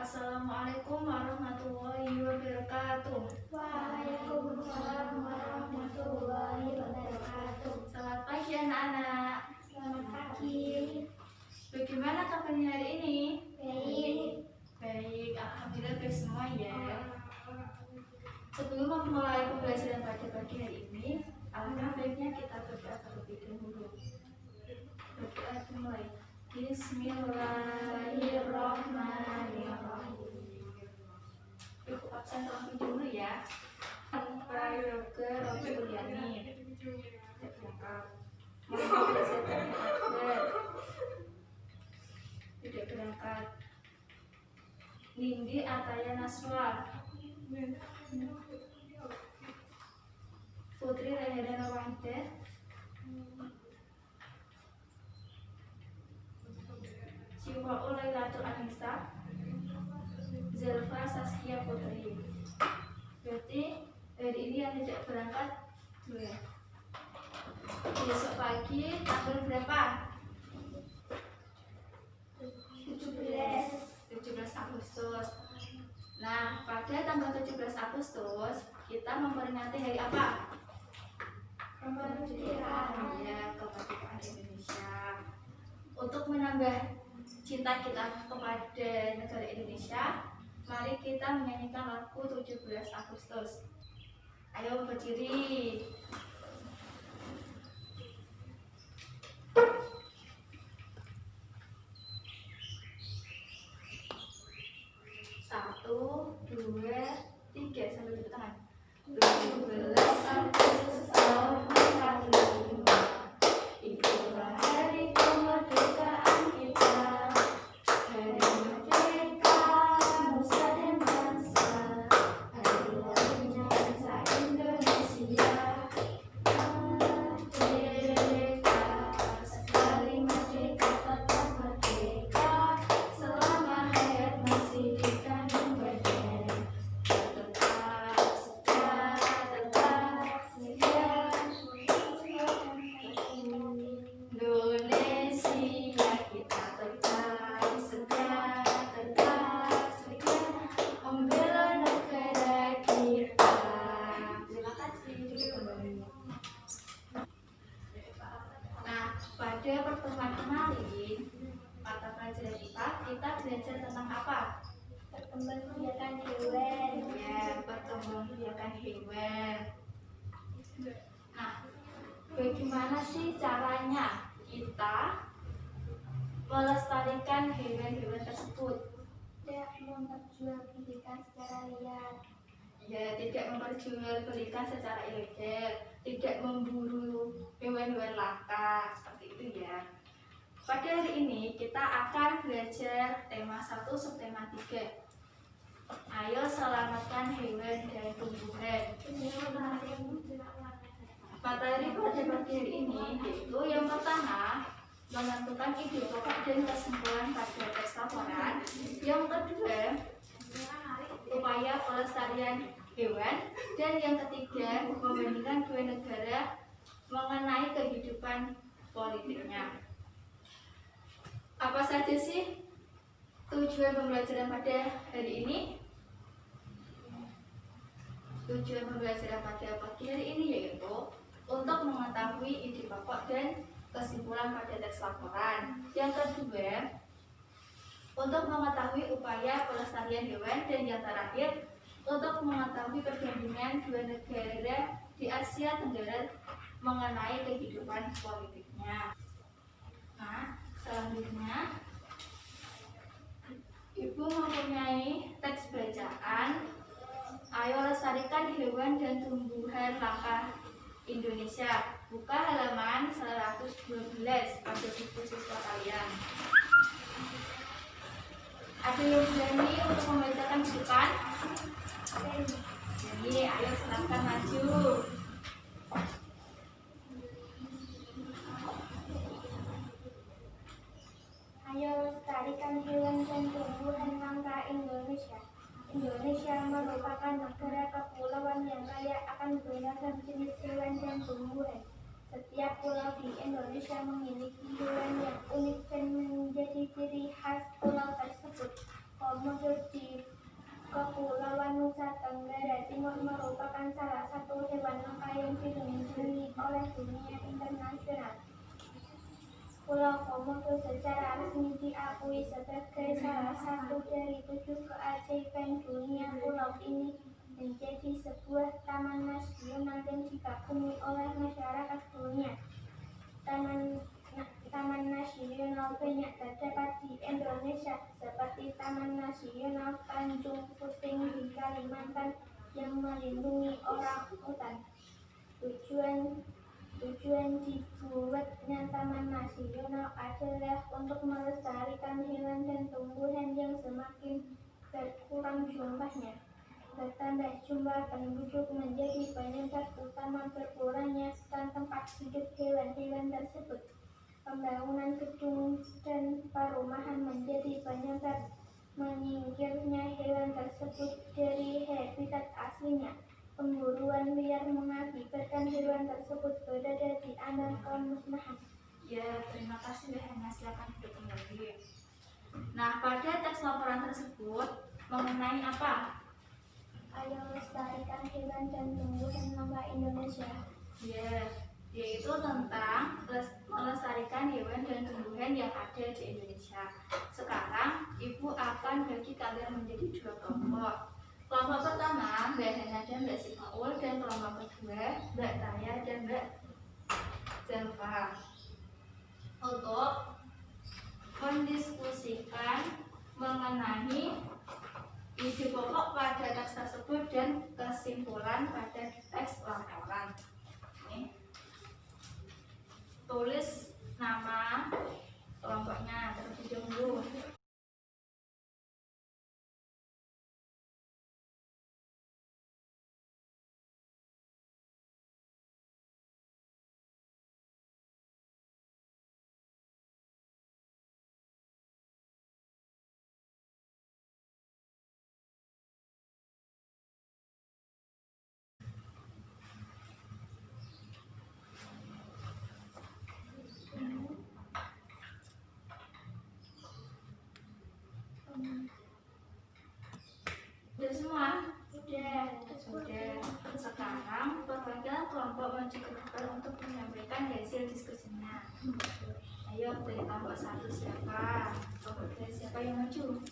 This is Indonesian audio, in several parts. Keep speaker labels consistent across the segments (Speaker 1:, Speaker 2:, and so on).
Speaker 1: Assalamualaikum warahmatullahi wabarakatuh.
Speaker 2: Waalaikumsalam warahmatullahi wabarakatuh.
Speaker 1: Selamat pagi anak-anak.
Speaker 2: Selamat pagi.
Speaker 1: Bagaimana kabarnya hari ini?
Speaker 2: Baik.
Speaker 1: Baik, alhamdulillah baik semua ya. Sebelum memulai pembelajaran pada pagi hari ini, alangkah baiknya kita berdoa terlebih dahulu. Berdoa dimulai. Bismillahirrahmanirrahim. Ibu absen terlebih dulu ya. Prayoga Robi Uliani. Tidak berangkat. Nindi Ataya Naswa. Putri Rayadana Wahidah. Siwa Ulailatul Anisa. Zelfa Saskia Putri. Berarti hari ini yang tidak berangkat dua. Besok pagi tanggal berapa? 17 Agustus. Nah, pada tanggal 17 Agustus kita memperingati hari apa?
Speaker 2: Kemerdekaan.
Speaker 1: Ya, kemerdekaan Indonesia. Untuk menambah cinta kita kepada negara Indonesia, mari kita menyanyikan lagu 17 Agustus. Ayo berdiri. Satu, dua, tiga, sambil tepuk tangan. 17 Agustus tahun 45, itulah hari kemerdekaan kita. Hari merdeka nusa dan bangsa, hari lahirnya bangsa Indonesia. Merdeka, sekali merdeka tetap merdeka, selama hayat masih di kandung badan. Tetap setia, tetap setia. Indonesia kita tetap setia, membela negara kita. Terima kasih. Nah, pada pertemuan kemarin, mata pelajaran IPA kita belajar tentang apa?
Speaker 2: Perkembangbiakan hewan.
Speaker 1: Ya, perkembangbiakan hewan. Nah, bagaimana sih caranya kita melestarikan hewan-hewan tersebut?
Speaker 2: Tidak memperjualbelikan secara liar.
Speaker 1: Ya, tidak memperjualbelikan secara ilegal, tidak memburu hewan-hewan langka, seperti itu ya. Pada hari ini kita akan belajar tema 1 subtema 3. Ayo selamatkan hewan dan tumbuhan. Materi pada pagi hari ini yaitu yang pertama, menentukan ide pokok dan kesimpulan pada teks laporan. Yang kedua, upaya pelestarian hewan. Dan yang ketiga, membandingkan dua negara mengenai kehidupan politiknya. Apa saja sih tujuan pembelajaran pada hari ini? Tujuan pembelajaran pada pagi hari ini yaitu untuk mengetahui ide pokok dan kesimpulan pada teks laporan. Yang kedua, untuk mengetahui upaya pelestarian hewan. Dan yang terakhir, untuk mengetahui perbandingan dua negara di Asia Tenggara mengenai kehidupan politiknya. Nah, selanjutnya Ibu mempunyai teks bacaan. Ayo lestarikan hewan dan tumbuhan langka Indonesia. Buka halaman 112 pada buku siswa kalian. Ada yang berani untuk membacakan bukan? Jadi ayo silakan maju.
Speaker 2: Ayo lestarikan hewan dan tumbuhan langka Indonesia. Indonesia merupakan negara kepulauan yang kaya akan beragam jenis hewan dan tumbuhan. Setiap pulau di Indonesia memiliki hewan yang unik dan menjadi ciri khas pulau tersebut. Komodo di merupakan salah satu hewan langka yang dilindungi oleh dunia internasional. Pulau Komodo secara resmi diakui sebagai salah satu dari 7 keajaiban dunia. Pulau ini menjadi sebuah taman nasional yang dikagumi oleh masyarakat dunia. Taman nasional banyak terdapat di Indonesia, seperti Taman Nasional Tanjung Puting di Kalimantan yang melindungi orang utan. Tujuan dibuatnya Taman Nasional adalah untuk melestarikan hewan dan tumbuhan yang semakin berkurang jumlahnya. Bertambah jumlah penduduk menjadi penyebab utama berkurangnya tempat hidup hewan-hewan tersebut. Pembangunan gedung dan perumahan menjadi penyebab menyingkirnya hewan tersebut dari habitat aslinya. Pemburuan liar mengakibatkan hewan tersebut berada di antara kemusnahan.
Speaker 1: Ya, terima kasih Mbak Hana, silakan duduk kembali. Nah, pada teks laporan tersebut mengenai apa?
Speaker 2: Ayo lestarikan hewan dan tumbuhan langka Indonesia.
Speaker 1: Ya, yaitu tentang melestarikan hewan dan tumbuhan yang ada di Indonesia. Sekarang Ibu akan bagi kalian menjadi 2 kelompok. Kelompok pertama Mbak Hana dan Mbak Sifaul, dan kelompok kedua Mbak Taya dan Mbak Zelva, untuk mendiskusikan mengenai ide pokok pada teks tersebut dan kesimpulan pada teks laporan. Ini. Tulis nama kelompoknya terlebih dahulu. Sudah semua? Sudah. Sekarang perwakilan kelompok maju ke depan untuk menyampaikan hasil diskusinya. Ayo dari kelompok 1 siapa? Kelompok 2 siapa yang maju?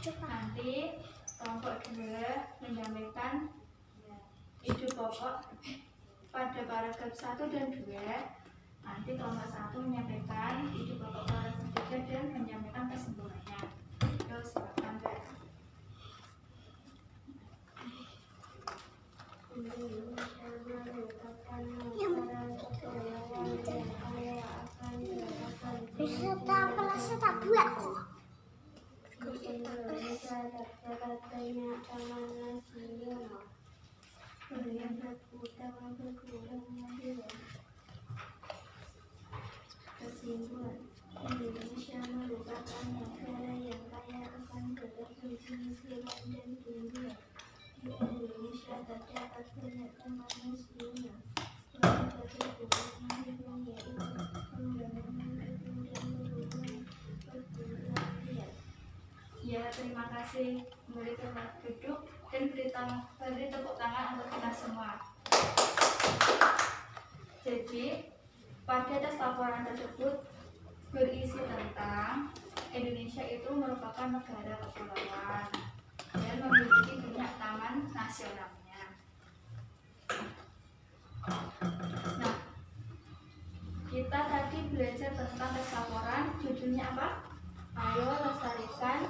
Speaker 1: Nanti kelompok 2 menyampaikan ide pokok pada paragraf 1 dan 2. Nanti kelompok 1 menyampaikan ide pokok paragraf 3 dan menyampaikan kesimpulannya. Yuk, silakan Mbak.
Speaker 2: Peserta kelas tak buat kok. Indonesia terdapat banyak taman nasional yang berkurang berkurangnya hewan. Kesimpulan, Indonesia merupakan negara yang kaya akan berbagai jenis hewan dan tumbuhan. Di Indonesia terdapat banyak taman nasional yang berkurangnya hewan, yaitu pembangunan gedung dan perumahan berkurang liar.
Speaker 1: Ya, terima kasih. Kembali ke tempat duduk dan beri tepuk tangan untuk kita semua. Jadi, pada teks laporan tersebut berisi tentang Indonesia itu merupakan negara kepulauan dan memiliki banyak taman nasionalnya. Nah, kita tadi belajar tentang teks laporan, judulnya apa? Ayo lestarikan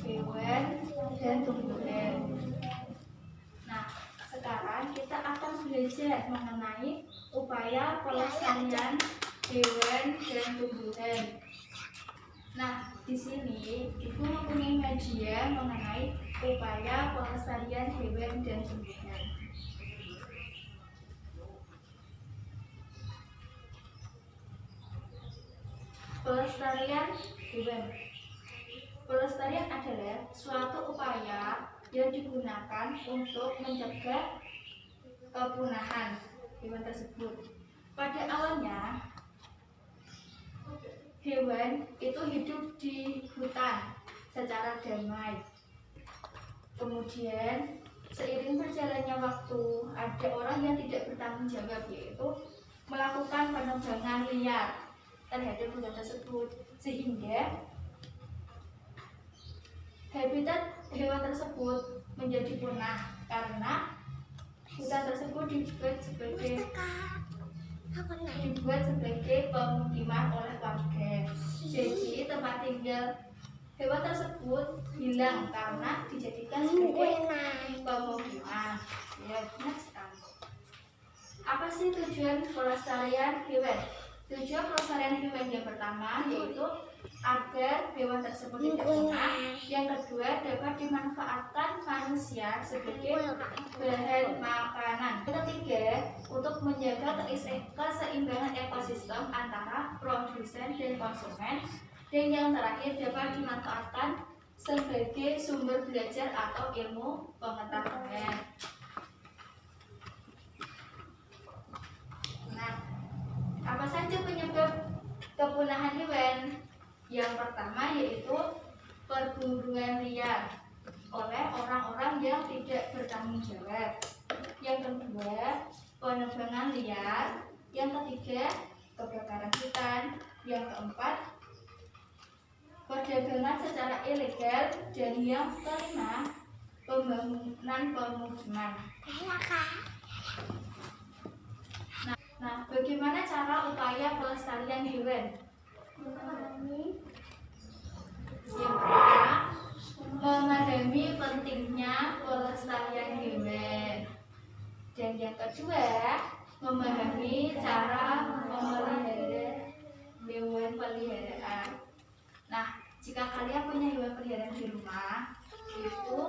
Speaker 1: hewan dan tumbuhan. Nah, sekarang kita akan belajar mengenai upaya pelestarian hewan dan tumbuhan. Nah, di sini Ibu mempunyai media mengenai upaya pelestarian hewan dan tumbuhan. Pelestarian hewan. Pelestarian adalah suatu upaya yang digunakan untuk mencegah kepunahan hewan tersebut. Pada awalnya, hewan itu hidup di hutan secara damai. Kemudian seiring berjalannya waktu, ada orang yang tidak bertanggung jawab, yaitu melakukan penebangan liar terhadap hutan tersebut, sehingga habitat hewan tersebut menjadi punah karena hutan tersebut dibuat sebagai pemukiman oleh warga. Jadi tempat tinggal hewan tersebut hilang karena dijadikan sebagai pemukiman. Ya, benar sekali. Apa sih tujuan pelestarian hewan? Tujuan pelestarian hewan yang pertama yaitu agar hewan tersebut tidak punah. Yang kedua, dapat dimanfaatkan manusia sebagai bahan makanan. Yang ketiga, untuk menjaga keseimbangan ekosistem antara produsen dan konsumen. Dan yang terakhir, dapat dimanfaatkan sebagai sumber belajar atau ilmu pengetahuan. Nah, apa saja penyebab kepunahan hewan? Yang pertama yaitu perburuan liar oleh orang-orang yang tidak bertanggung jawab. Yang kedua, penebangan liar. Yang ketiga, kebakaran hutan. Yang keempat, perdagangan secara ilegal. Dan yang kelima, pembangunan pemukiman. Nah, bagaimana cara upaya pelestarian hewan? Yang pertama, memahami pentingnya pelestarian hewan. Dan yang kedua, memahami cara memelihara hewan peliharaan. Nah, jika kalian punya hewan peliharaan di rumah, itu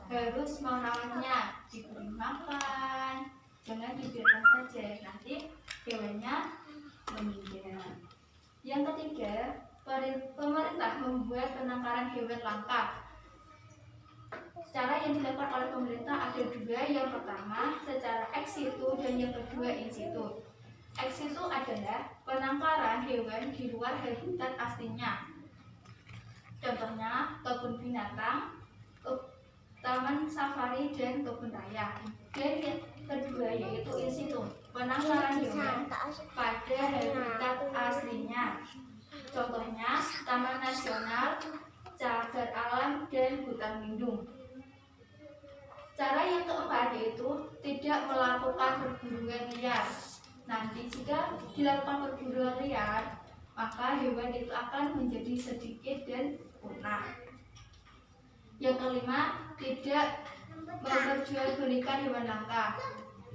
Speaker 1: harus merawatnya, diberi makan, jangan dibiarkan saja, nanti hewannya meninggal. Yang ketiga, pemerintah membuat penangkaran hewan langka. Cara yang dilakukan oleh pemerintah ada dua. Yang pertama secara ex situ dan yang kedua in situ. Ex situ adalah penangkaran hewan di luar habitat aslinya. Contohnya kebun binatang, taman safari dan kebun raya. Dan yang kedua yaitu in situ, penangkaran hewan pada habitat aslinya. Contohnya taman nasional, cagar alam, dan hutan lindung. Cara yang keempat yaitu tidak melakukan perburuan liar. Nanti jika dilakukan perburuan liar, maka hewan itu akan menjadi sedikit dan punah. Yang kelima, tidak memperjualbelikan hewan langka.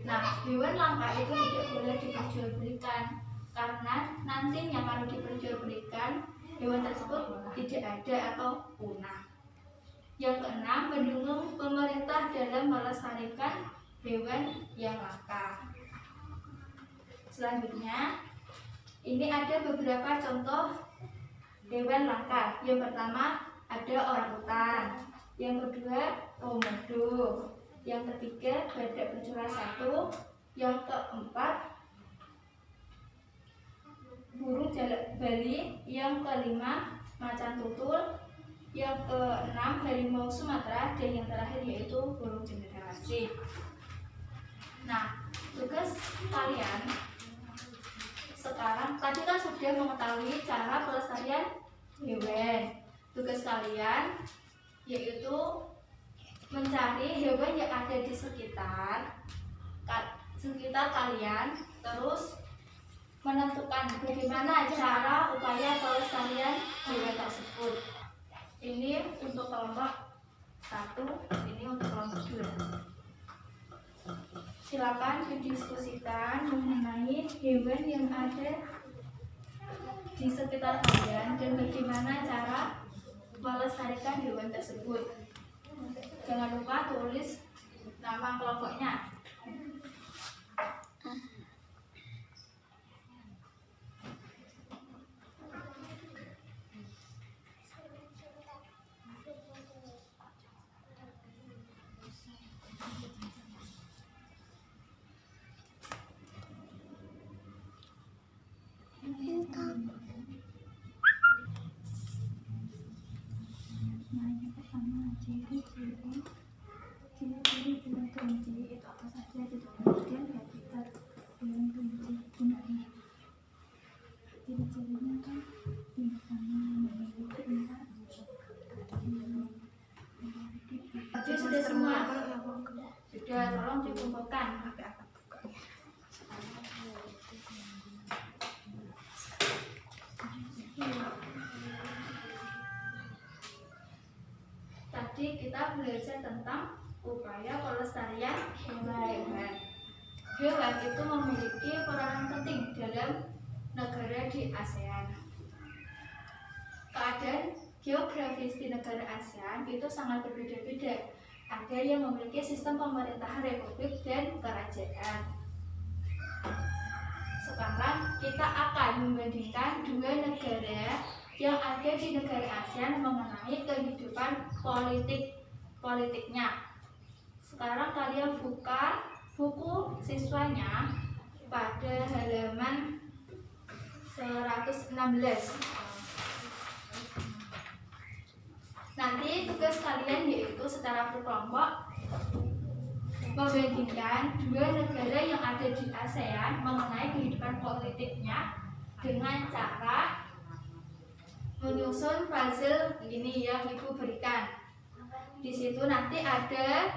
Speaker 1: Nah, hewan langka itu tidak boleh diperjualbelikan karena nantinya kalau diperjualbelikan hewan tersebut tidak ada atau punah. Yang keenam, mendukung pemerintah dalam melestarikan hewan yang langka. Selanjutnya, ini ada beberapa contoh hewan langka. Yang pertama ada orangutan, yang kedua komodo, yang ketiga badak bercula 1, yang keempat burung jalak Bali, yang kelima macan tutul, yang keenam harimau Sumatera, dan yang terakhir yaitu burung cendrawasih. Nah, tugas kalian sekarang, tadi kan sudah mengetahui cara pelestarian hewan. Tugas kalian yaitu mencari hewan yang ada di sekitar kalian, terus menentukan bagaimana cara upaya pelestarian hewan tersebut. Ini untuk kelompok 1, ini untuk kelompok 2. Silakan didiskusikan mengenai hewan yang ada di sekitar kalian dan bagaimana cara melestarikan hewan tersebut. Jangan lupa tulis nama kelompoknya.
Speaker 2: Jadi dengan kunci itu apa saja gitu. Kemudian ya kita dengan kunci ini ciri-cirinya kan yang pertama memiliki empat
Speaker 1: Oke, sudah semua. Sudah, tolong dikumpulkan. Tadi kita belajar tentang upaya pelestarian hewan. Hewan itu memiliki peranan penting dalam negara di ASEAN. Keadaan geografis di negara ASEAN itu sangat berbeda-beda. Ada yang memiliki sistem pemerintahan republik dan kerajaan. Sekarang kita akan membandingkan dua negara yang ada di negara ASEAN mengenai kehidupan politiknya. Sekarang kalian buka buku siswanya pada halaman 116. Nanti tugas kalian yaitu secara berkelompok membandingkan dua negara yang ada di ASEAN mengenai kehidupan politiknya dengan cara menyusun puzzle ini yang Ibu berikan. Di situ nanti ada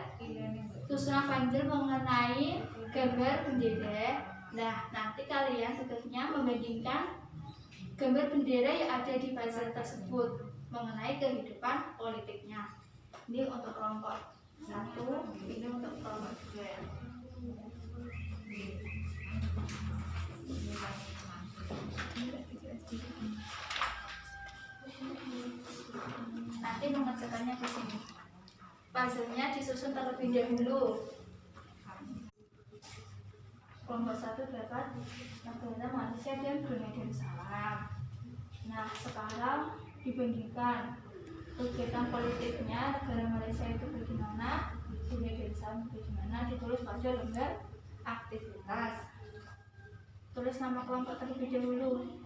Speaker 1: susunan puzzle mengenai gambar bendera. Nah, nanti kalian tugasnya membandingkan gambar bendera yang ada di puzzle tersebut mengenai kehidupan politiknya. Ini untuk kelompok 1, ini untuk kelompok 2. Nanti mengerjakannya di sini. Puzzle-nya disusun terlebih dahulu. Kelompok 1 dapat negara Malaysia dan Brunei Darussalam. Nah, sekarang dibandingkan kegiatan politiknya negara Malaysia itu bagaimana, Brunei Darussalam bagaimana, ditulis pada lembar aktivitas. Tulis nama kelompok terlebih dahulu.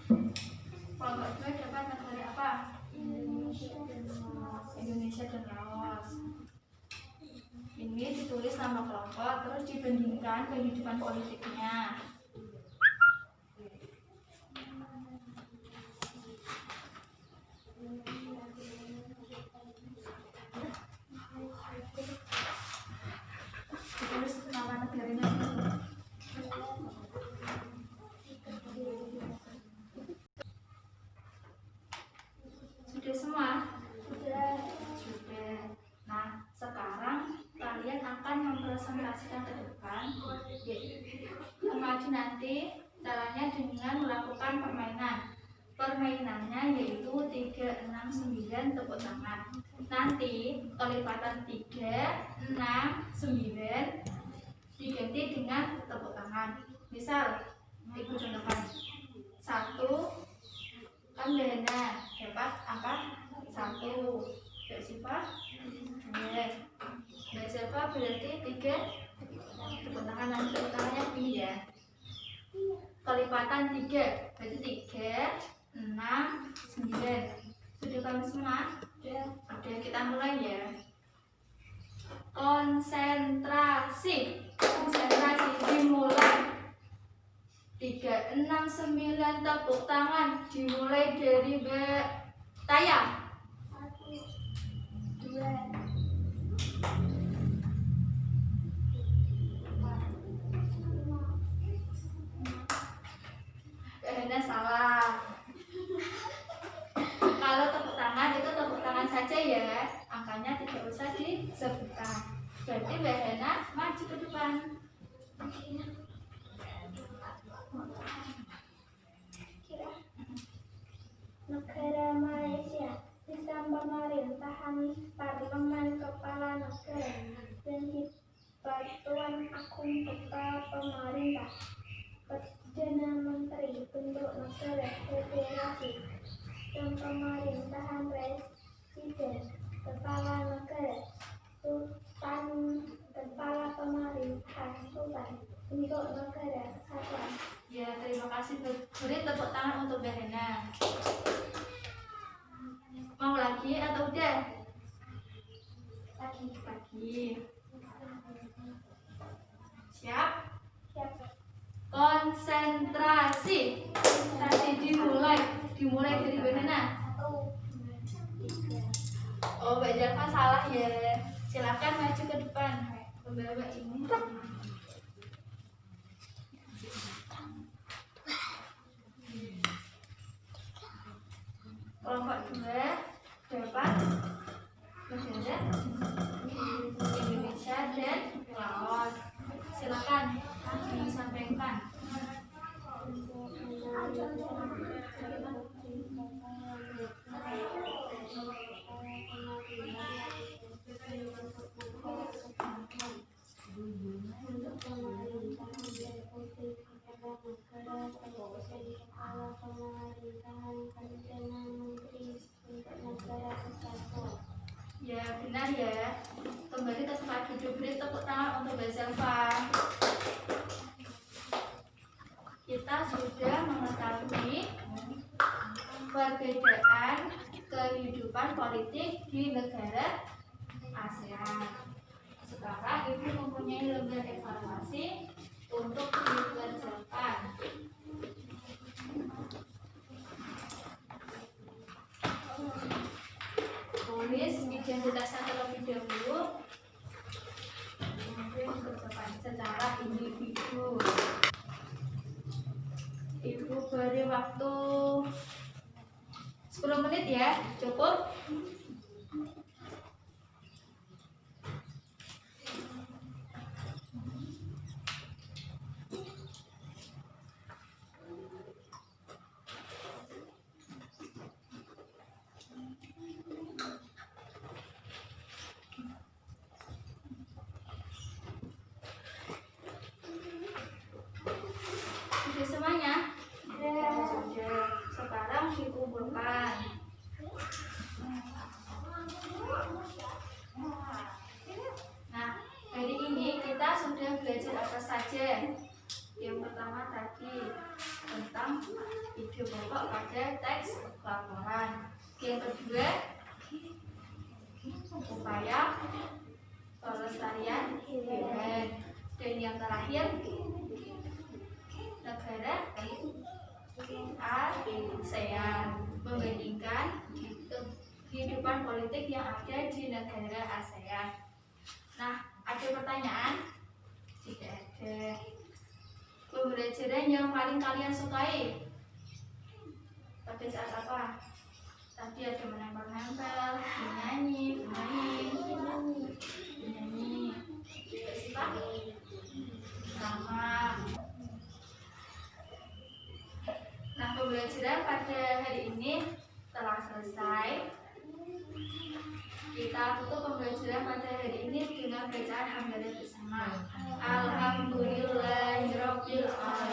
Speaker 1: Kelompok 2 dapat negara apa? Indonesia dan Laos. Ini ditulis nama kelompok, terus dibandingkan kehidupan politiknya. Ditulis nama negaranya. Sudah semua? Sudah. Nah, sekarang kalian akan mempresentasikan ke depan. Maju nanti caranya dengan melakukan permainan. Permainannya yaitu 3, 6, 9 tepuk tangan. Nanti kelipatan 3, 6, 9 diganti dengan tepuk tangan. Misal, Ibu contohkan 1 kan Lena dapat angka 1, Mbak Siva 2, Mbak Siva berarti 3 tepuk tangan. Nanti tepuk tangannya begini ya, kelipatan 3 berarti 3, 6, 9. Sudah kami semua? Sudah, kita mulai ya. Konsentrasi dimulai. 3, 6, 9 tepuk tangan dimulai dari Mbak Taya. 1, 2, 3. Salah. Kalau tepuk tangan itu tepuk tangan saja ya, angkanya tidak usah disebutkan. Berarti Mbak Hana maju ke depan.
Speaker 2: Negara Malaysia, sistem pemerintahan parlemen kepala negara dan Batuan Agung Kepala Pemerintah, Perdana Menteri bentuk negara federasi dan pemerintahan presiden, kepala negara, sultan, kepala pemerintahan sultan bentuk negara kesatuan.
Speaker 1: Ya, terima kasih. Beri tepuk tangan untuk Mbak Hana. Mau lagi atau udah?
Speaker 2: Lagi.
Speaker 1: lagi. Siap?
Speaker 2: Siap.
Speaker 1: Konsentrasi. Dimulai dari mana?
Speaker 2: 1, 2, 3.
Speaker 1: Oh, Mbak Jalfa salah ya. Silakan maju ke depan. Pembawa ini. Kelompok 2 dapat negara Indonesia dan Laos. Silakan disampaikan. Ya, benar ya. Kembali ke tempat duduk. Beri tepuk tangan untuk Mbak Zelva. Kita sudah mengetahui perbedaan kehidupan politik di negara ASEAN. Sekarang Ibu mempunyai lembar evaluasi untuk dikerjakan. Tulis identitasnya terlebih dahulu, kemudian dikerjakan secara individu. Ibu beri waktu 10 menit ya, cukup? Sudah semuanya? Sudah. Sekarang dikumpulkan. Nah, hari ini kita sudah belajar apa saja. Yang pertama tadi tentang ide pokok pada teks laporan. Yang kedua, upaya pelestarian hewan. Dan yang terakhir, negara ASEAN, membandingkan kehidupan politik yang ada di negara ASEAN. Nah, ada pertanyaan? Tidak ada. Pembelajaran yang paling kalian sukai pada saat apa? Tadi ada menempel-nempel, menyanyi. Siapa? Sama. Nah, pembelajaran pada hari ini telah selesai. Kita tutup pembelajaran pada hari ini dengan bacaan hamdalah bersama. Alhamdulillahirabbil alamin.